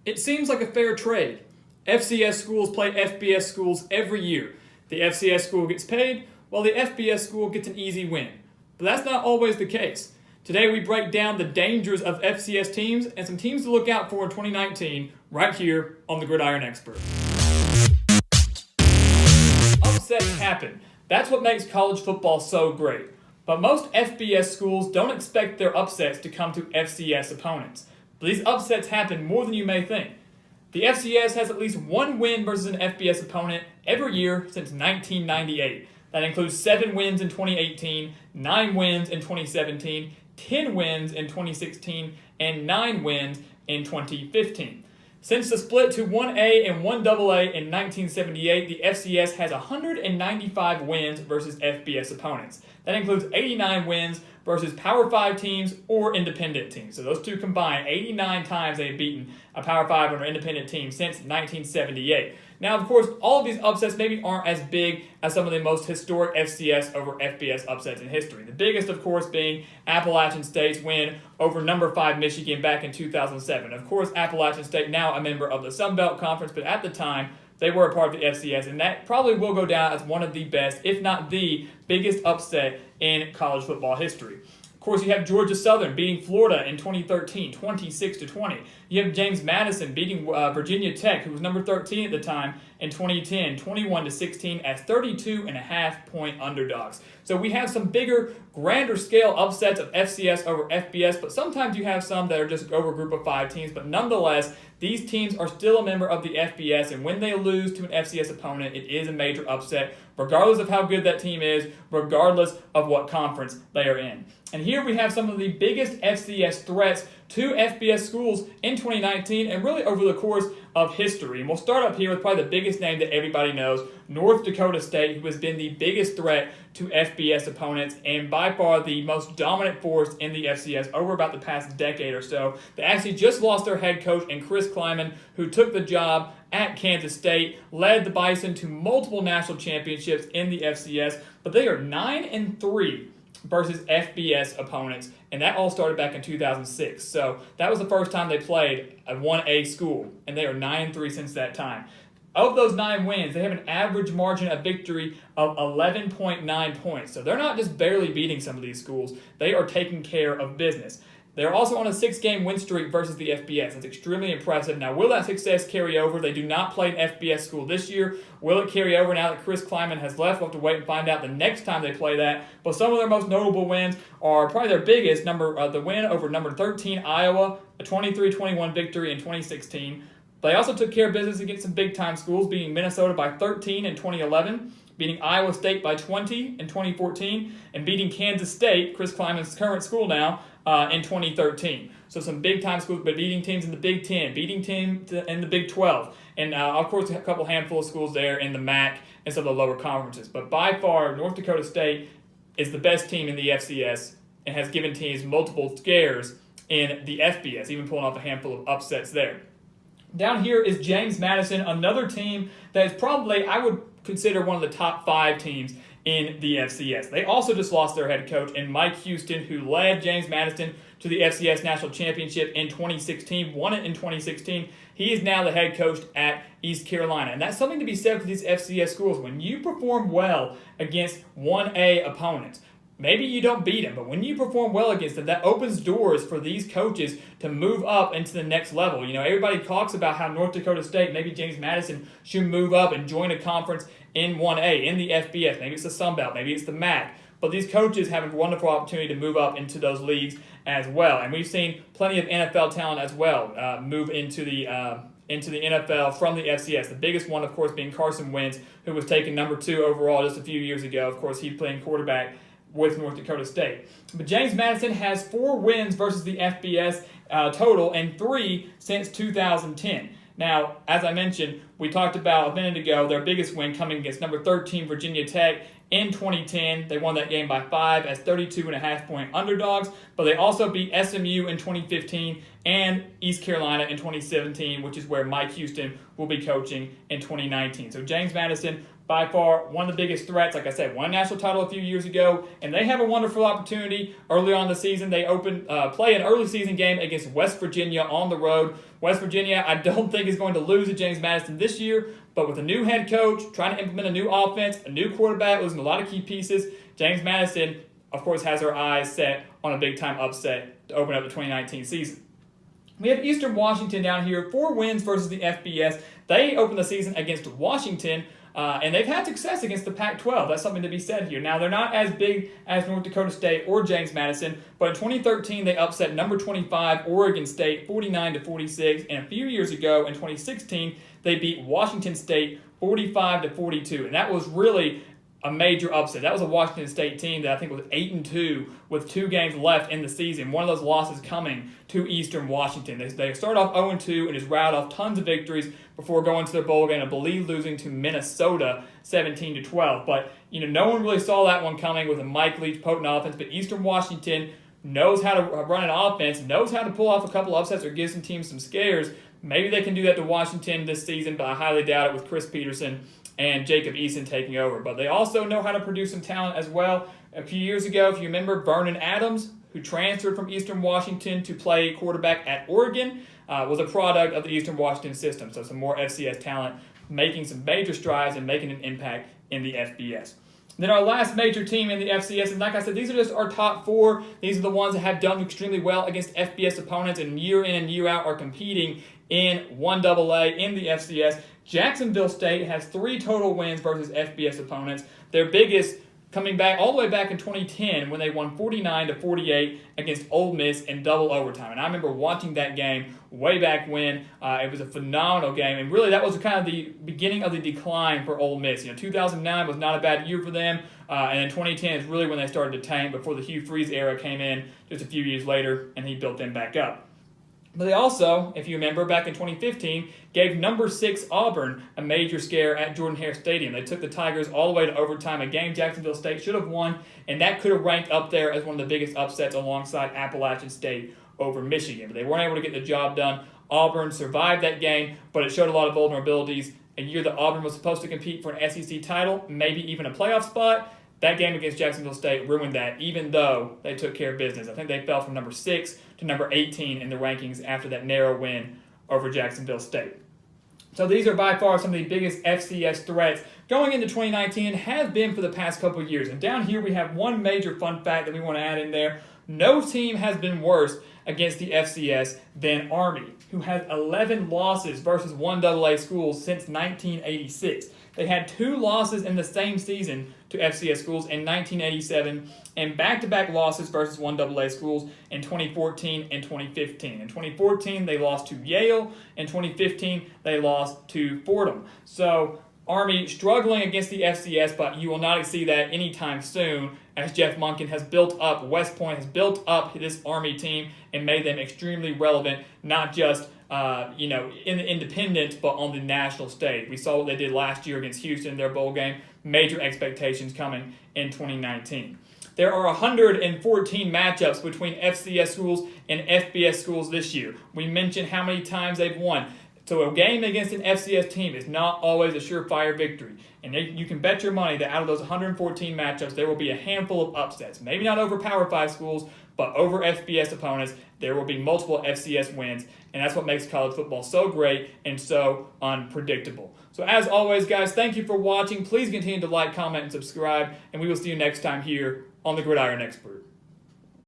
It seems like a fair trade. FCS schools play FBS schools every year. The FCS school gets paid, while the FBS school gets an easy win. But that's not always the case. Today we break down the dangers of FCS teams and some teams to look out for in 2019 right here on the Gridiron Expert. Upsets happen. That's what makes college football so great. But most FBS schools don't expect their upsets to come to FCS opponents. But these upsets happen more than you may think. The FCS has at least one win versus an FBS opponent every year since 1998. That includes 7 wins in 2018, 9 wins in 2017, 10 wins in 2016, and 9 wins in 2015. Since the split to 1A and 1AA in 1978, the FCS has 195 wins versus FBS opponents. That includes 89 wins versus Power 5 teams or independent teams. So those two combined, 89 times they've beaten a Power 5 or independent team since 1978. Now, of course, all of these upsets maybe aren't as big as some of the most historic FCS over FBS upsets in history. The biggest, of course, being Appalachian State's win over number 5 Michigan back in 2007. Of course, Appalachian State now a member of the Sun Belt Conference, but at the time, they were a part of the FCS, and that probably will go down as one of the best, if not the biggest upset in college football history. Of course, you have Georgia Southern beating Florida in 2013, 26-20. You have James Madison beating Virginia Tech, who was number 13 at the time, in 2010, 21-16 as 32.5-point underdogs. So we have some bigger, grander scale upsets of FCS over FBS, but sometimes you have some that are just over a group of 5 teams. But nonetheless, these teams are still a member of the FBS, and when they lose to an FCS opponent, it is a major upset, regardless of how good that team is, regardless of what conference they are in. And here we have some of the biggest FCS threats to FBS schools in 2019 and really over the course of history. And we'll start up here with probably the biggest name that everybody knows, North Dakota State, who has been the biggest threat to FBS opponents and by far the most dominant force in the FCS over about the past decade or so. They actually just lost their head coach in Chris Klieman, who took the job at Kansas State, led the Bison to multiple national championships in the FCS, but they are 9-3 versus FBS opponents, and that all started back in 2006. So that was the first time they played a 1A school, and they are 9-3 since that time. Of those 9 wins, they have an average margin of victory of 11.9 points. So they're not just barely beating some of these schools, they are taking care of business. They're also on a 6-game win streak versus the FBS. That's extremely impressive. Now, will that success carry over? They do not play an FBS school this year. Will it carry over now that Chris Klieman has left? We'll have to wait and find out the next time they play that. But some of their most notable wins are probably their biggest, the win over number 13 Iowa, a 23-21 victory in 2016. They also took care of business against some big-time schools, beating Minnesota by 13 in 2011, beating Iowa State by 20 in 2014, and beating Kansas State, Chris Klieman's current school now, in 2013. So some big-time schools, but beating teams in the Big Ten, beating teams in the Big 12, and of course a couple handful of schools there in the MAC and some of the lower conferences. But by far, North Dakota State is the best team in the FCS and has given teams multiple scares in the FBS, even pulling off a handful of upsets there. Down here is James Madison, another team that is probably, I would consider, one of the top 5 teams in the FCS. They also just lost their head coach in Mike Houston, who led James Madison to the FCS National Championship in 2016, won it in 2016. He is now the head coach at East Carolina. And that's something to be said for these FCS schools. When you perform well against 1A opponents, maybe you don't beat them, but when you perform well against them, that opens doors for these coaches to move up into the next level. You know, everybody talks about how North Dakota State, maybe James Madison, should move up and join a conference in 1A, in the FBS. Maybe it's the Sun Belt, maybe it's the MAC. But these coaches have a wonderful opportunity to move up into those leagues as well. And we've seen plenty of NFL talent as well move into the NFL from the FCS. The biggest one, of course, being Carson Wentz, who was taken number 2 overall just a few years ago. Of course, he's playing quarterback with North Dakota State. But James Madison has 4 wins versus the FBS total and 3 since 2010. Now, as I mentioned, we talked about a minute ago their biggest win coming against number 13 Virginia Tech in 2010. They won that game by 5 as 32.5-point underdogs, but they also beat SMU in 2015 and East Carolina in 2017, which is where Mike Houston will be coaching in 2019. So James Madison, by far one of the biggest threats. Like I said, won a national title a few years ago, and they have a wonderful opportunity early on in the season. They play an early season game against West Virginia on the road. West Virginia, I don't think is going to lose to James Madison this year, but with a new head coach, trying to implement a new offense, a new quarterback, losing a lot of key pieces, James Madison, of course, has her eyes set on a big-time upset to open up the 2019 season. We have Eastern Washington down here, 4 wins versus the FBS. They opened the season against Washington, and they've had success against the Pac-12. That's something to be said here. Now, they're not as big as North Dakota State or James Madison, but in 2013, they upset number 25 Oregon State 49-46, and a few years ago in 2016, they beat Washington State 45-42, and that was really a major upset. That was a Washington State team that I think was 8-2 with 2 games left in the season. One of those losses coming to Eastern Washington. They start off 0-2 and just rattled off tons of victories before going to their bowl game, I believe losing to Minnesota 17-12. But no one really saw that one coming with a Mike Leach potent offense. But Eastern Washington knows how to run an offense, knows how to pull off a couple upsets or give some teams some scares. Maybe they can do that to Washington this season, but I highly doubt it with Chris Peterson and Jacob Eason taking over. But they also know how to produce some talent as well. A few years ago, if you remember, Vernon Adams, who transferred from Eastern Washington to play quarterback at Oregon, was a product of the Eastern Washington system. So some more FCS talent making some major strides and making an impact in the FBS. Then our last major team in the FCS, and like I said, these are just our top 4. These are the ones that have done extremely well against FBS opponents and year in and year out are competing in 1AA in the FCS. Jacksonville State has 3 total wins versus FBS opponents. Their biggest coming back all the way back in 2010 when they won 49-48 against Ole Miss in double overtime. And I remember watching that game way back when. It was a phenomenal game, and really that was kind of the beginning of the decline for Ole Miss. 2009 was not a bad year for them, and in 2010 is really when they started to tank before the Hugh Freeze era came in just a few years later, and he built them back up. But they also, if you remember, back in 2015, gave number 6 Auburn a major scare at Jordan-Hare Stadium. They took the Tigers all the way to overtime, a game Jacksonville State should have won, and that could have ranked up there as one of the biggest upsets alongside Appalachian State over Michigan. But they weren't able to get the job done. Auburn survived that game, but it showed a lot of vulnerabilities. A year that Auburn was supposed to compete for an SEC title, maybe even a playoff spot, that game against Jacksonville State ruined that, even though they took care of business. I think they fell from number 6 to number 18 in the rankings after that narrow win over Jacksonville State. So these are by far some of the biggest FCS threats going into 2019 and have been for the past couple of years. And down here we have one major fun fact that we want to add in there. No team has been worse against the FCS than Army, who has 11 losses versus 1AA schools since 1986. They had 2 losses in the same season to FCS schools in 1987 and back-to-back losses versus 1AA schools in 2014 and 2015. In 2014, they lost to Yale. In 2015, they lost to Fordham. So Army struggling against the FCS, but you will not see that anytime soon as Jeff Monken has built up, West Point has built up this Army team and made them extremely relevant, not just in the independent, but on the national stage. We saw what they did last year against Houston in their bowl game. Major expectations coming in 2019. There are 114 matchups between FCS schools and FBS schools this year. We mentioned how many times they've won. So a game against an FCS team is not always a surefire victory. And you can bet your money that out of those 114 matchups, there will be a handful of upsets. Maybe not over Power 5 schools, but over FBS opponents, there will be multiple FCS wins. And that's what makes college football so great and so unpredictable. So as always, guys, thank you for watching. Please continue to like, comment, and subscribe. And we will see you next time here on The Gridiron Expert.